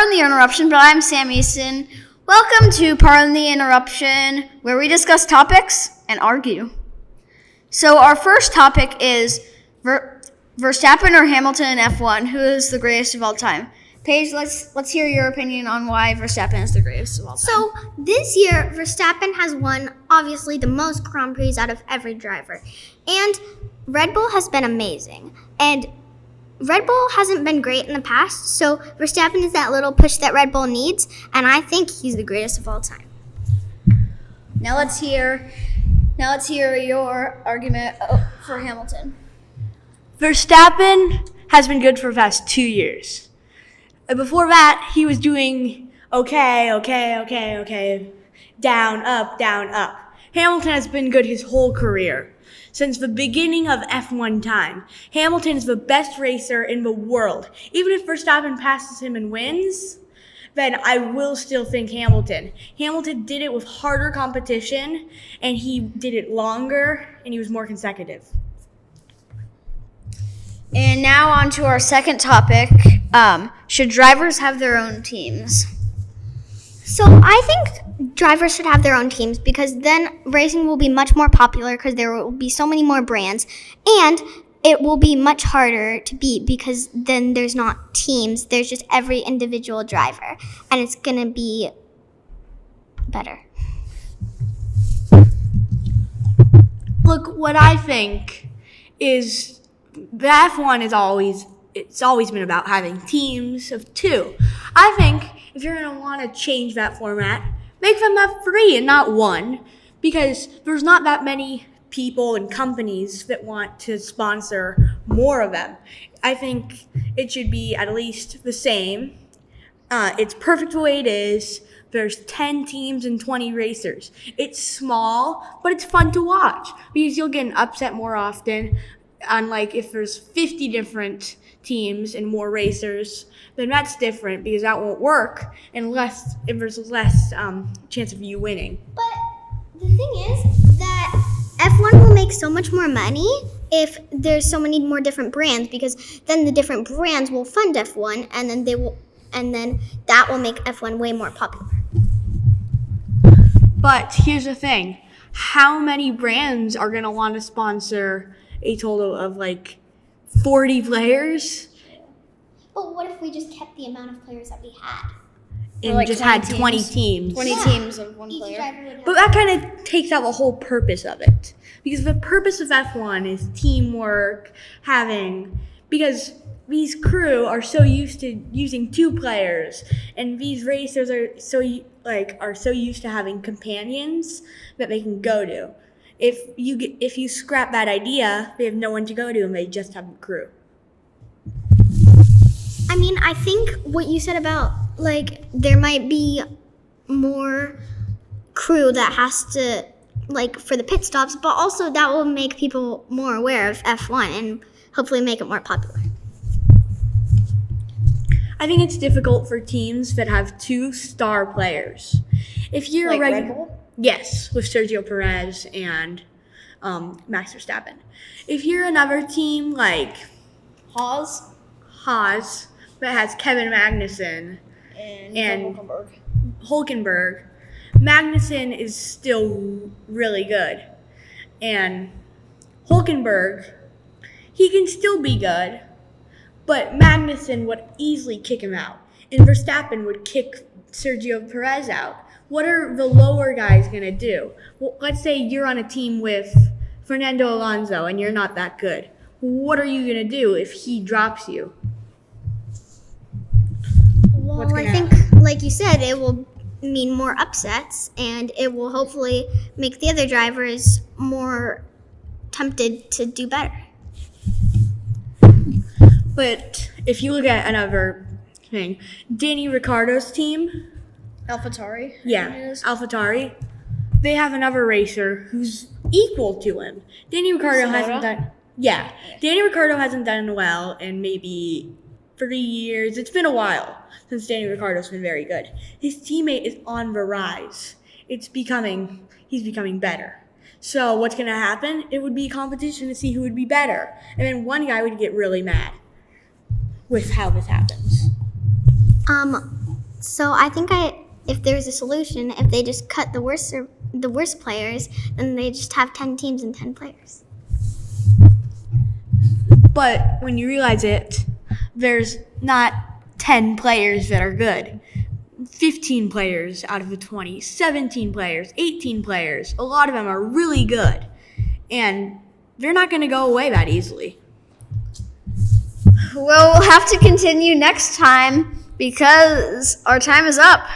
Pardon the interruption, but I'm Sam Easton. Welcome to Pardon the Interruption, where we discuss topics and argue. So our first topic is Verstappen or Hamilton in F1. Who is the greatest of all time? Paige, let's hear your opinion on why Verstappen is the greatest of all time. So this year, Verstappen has won, obviously, the most Grand Prix out of every driver. And Red Bull has been amazing. And Red Bull hasn't been great in the past, so Verstappen is that little push that Red Bull needs, and I think he's the greatest of all time. Now let's hear your argument for Hamilton. Verstappen has been good for the past 2 years. Before that, he was doing okay, down, up. Hamilton has been good his whole career. Since the beginning of F1 time, Hamilton is the best racer in the world. Even if Verstappen passes him and wins, then I will still think Hamilton. Hamilton did it with harder competition, and he did it longer, and he was more consecutive. And now on to our second topic. Should drivers have their own teams? So I think drivers should have their own teams because then racing will be much more popular because there will be so many more brands, and it will be much harder to beat because then there's not teams, there's just every individual driver, and it's going to be better. Look, what I think is the F1 it's always been about having teams of two. I think if you're going to want to change that format, make them have 3 and not 1, because there's not that many people and companies that want to sponsor more of them. I think it should be at least the same. It's perfect the way it is. There's 10 teams and 20 racers. It's small, but it's fun to watch because you'll get an upset more often. Unlike if there's 50 different teams and more racers, then that's different because that won't work if there's less chance of you winning. But the thing is that F1 will make so much more money if there's so many more different brands, because then the different brands will fund F1, and then that will make F1 way more popular. But here's the thing: how many brands are going to want to sponsor a total of 40 players? But what if we just kept the amount of players that we had? And just had 20 teams. 20 teams of one player. But that kind of takes out the whole purpose of it. Because the purpose of F1 is teamwork, because these crew are so used to using 2 players, and these racers are so used to having companions that they can go to. If you scrap that idea, they have no one to go to, and they just have a crew. I mean, I think what you said about there might be more crew that has to for the pit stops, but also that will make people more aware of F1 and hopefully make it more popular. I think it's difficult for teams that have 2 star players. If you're Red Bull? Yes, with Sergio Perez and Max Verstappen. If you're another team like Haas that has Kevin Magnussen and Hulkenberg, Magnussen is still really good. And Hulkenberg, he can still be good, but Magnussen would easily kick him out. And Verstappen would kick Sergio Perez out. What are the lower guys going to do? Well, let's say you're on a team with Fernando Alonso and you're not that good. What are you going to do if he drops you? Well, I think, like you said, it will mean more upsets, and it will hopefully make the other drivers more tempted to do better. But if you look at another thing, Danny Ricciardo's team, AlphaTauri. AlphaTauri, they have another racer who's equal to him. Danny Ricciardo hasn't done well in maybe 3 years. It's been a while since Danny Ricciardo's been very good. His teammate is on the rise. He's becoming better. So what's going to happen? It would be a competition to see who would be better. And then one guy would get really mad with how this happens. So I think if there's a solution, if they just cut the worst players, then they just have 10 teams and 10 players. But when you realize it, there's not 10 players that are good. 15 players out of the 20, 17 players, 18 players. A lot of them are really good. And they're not going to go away that easily. Well, we'll have to continue next time because our time is up.